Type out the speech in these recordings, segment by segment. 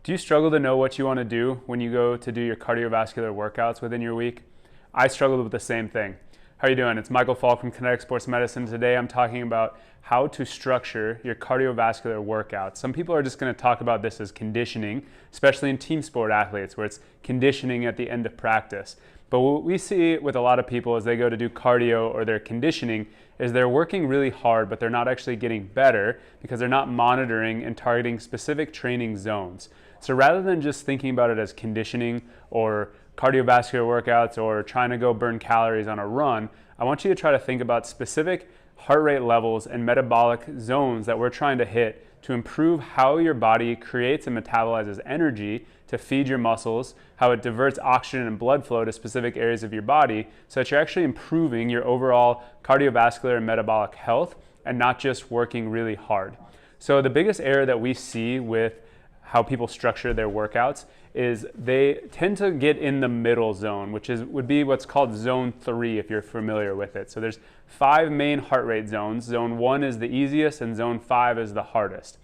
Do you struggle to know what you want to do when you go to do your cardiovascular workouts within your week? I struggled with the same thing. How are you doing? It's Michael Falk from Kinetic Sports Medicine. Today I'm talking about how to structure your cardiovascular workouts. Some people are just going to talk about this as conditioning, especially in team sport athletes where it's conditioning at the end of practice. But what we see with a lot of people as they go to do cardio or their conditioning is they're working really hard, but they're not actually getting better because they're not monitoring and targeting specific training zones. So rather than just thinking about it as conditioning or cardiovascular workouts or trying to go burn calories on a run, I want you to try to think about specific heart rate levels and metabolic zones that we're trying to hit to improve how your body creates and metabolizes energy to feed your muscles, how it diverts oxygen and blood flow to specific areas of your body so that you're actually improving your overall cardiovascular and metabolic health and not just working really hard. So the biggest error that we see with how people structure their workouts is they tend to get in the middle zone, which would be what's called zone 3 if you're familiar with it. So there's 5 main heart rate zones. Zone 1 is the easiest and zone 5 is the hardest.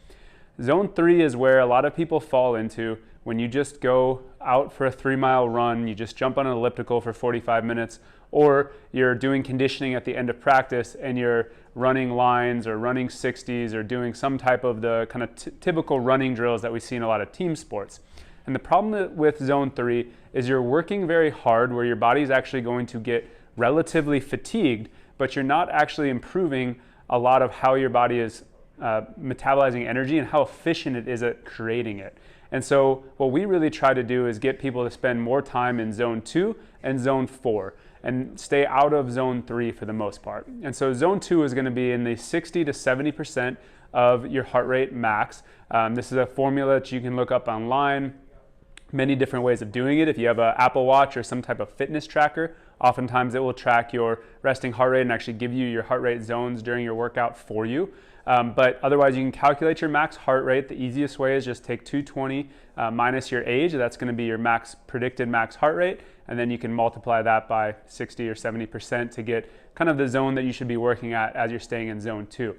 Zone 3 is where a lot of people fall into when you just go out for a 3-mile run, you just jump on an elliptical for 45 minutes, or you're doing conditioning at the end of practice and you're running lines or running 60s or doing some type of the kind of typical running drills that we see in a lot of team sports. And the problem with zone 3 is you're working very hard where your body's actually going to get relatively fatigued, but you're not actually improving a lot of how your body is metabolizing energy and how efficient it is at creating it. And so what we really try to do is get people to spend more time in zone 2 and zone 4 and stay out of zone 3 for the most part. And so zone 2 is going to be in the 60 to 70% of your heart rate max. This is a formula that you can look up online. Many different ways of doing it. If you have an Apple Watch or some type of fitness tracker, oftentimes it will track your resting heart rate and actually give you your heart rate zones during your workout for you. But otherwise, you can calculate your max heart rate. The easiest way is just take 220 minus your age. That's going to be your predicted max heart rate. And then you can multiply that by 60 or 70% to get kind of the zone that you should be working at as you're staying in zone 2.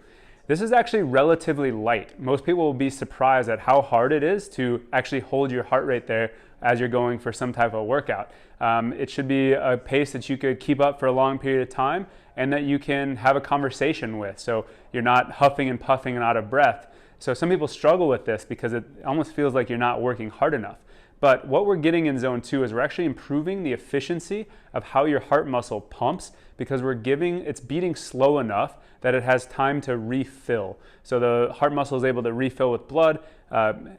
This is actually relatively light. Most people will be surprised at how hard it is to actually hold your heart rate there as you're going for some type of workout. It should be a pace that you could keep up for a long period of time and that you can have a conversation with. So you're not huffing and puffing and out of breath. So some people struggle with this because it almost feels like you're not working hard enough. But what we're getting in zone 2 is we're actually improving the efficiency of how your heart muscle pumps because it's beating slow enough that it has time to refill. So the heart muscle is able to refill with blood.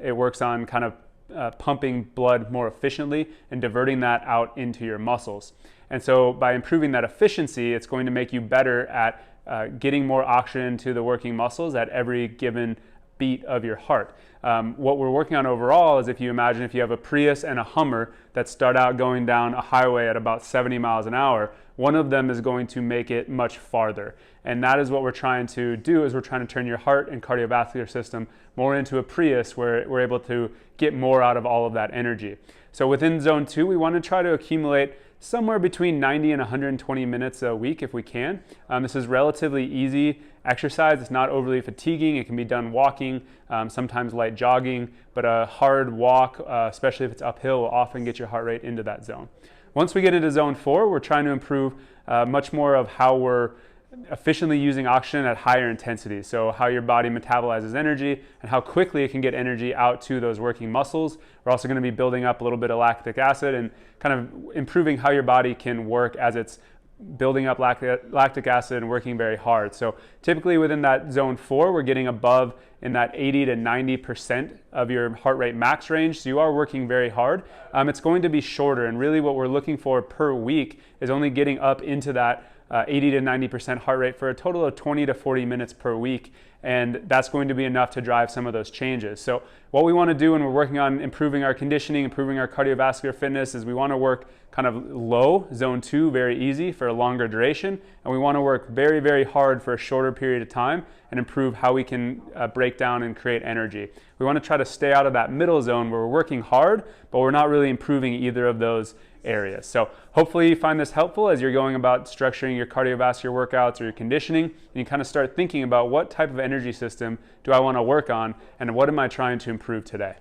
It works on kind of pumping blood more efficiently and diverting that out into your muscles. And so by improving that efficiency, it's going to make you better at getting more oxygen to the working muscles at every given beat of your heart. What we're working on overall is if you imagine if you have a Prius and a Hummer that start out going down a highway at about 70 miles an hour, one of them is going to make it much farther. And that is what we're trying to do is we're trying to turn your heart and cardiovascular system more into a Prius where we're able to get more out of all of that energy. So within zone 2, we want to try to accumulate somewhere between 90 and 120 minutes a week if we can. This is relatively easy exercise. It's not overly fatiguing. It can be done walking, sometimes light jogging, but a hard walk, especially if it's uphill, will often get your heart rate into that zone. Once we get into zone 4, we're trying to improve much more of how we're efficiently using oxygen at higher intensities. So how your body metabolizes energy and how quickly it can get energy out to those working muscles. We're also going to be building up a little bit of lactic acid and kind of improving how your body can work as it's building up lactic acid and working very hard. So typically within that zone 4, we're getting above in that 80 to 90% of your heart rate max range. So you are working very hard. It's going to be shorter, and really what we're looking for per week is only getting up into that 80 to 90% heart rate for a total of 20 to 40 minutes per week. And that's going to be enough to drive some of those changes. So what we want to do when we're working on improving our conditioning, improving our cardiovascular fitness is we want to work kind of low, zone 2, very easy for a longer duration. And we want to work very, very hard for a shorter period of time and improve how we can break down and create energy. We want to try to stay out of that middle zone where we're working hard, but we're not really improving either of those areas. So hopefully you find this helpful as you're going about structuring your cardiovascular workouts or your conditioning, and you kind of start thinking about what type of energy system do I want to work on and what am I trying to improve today.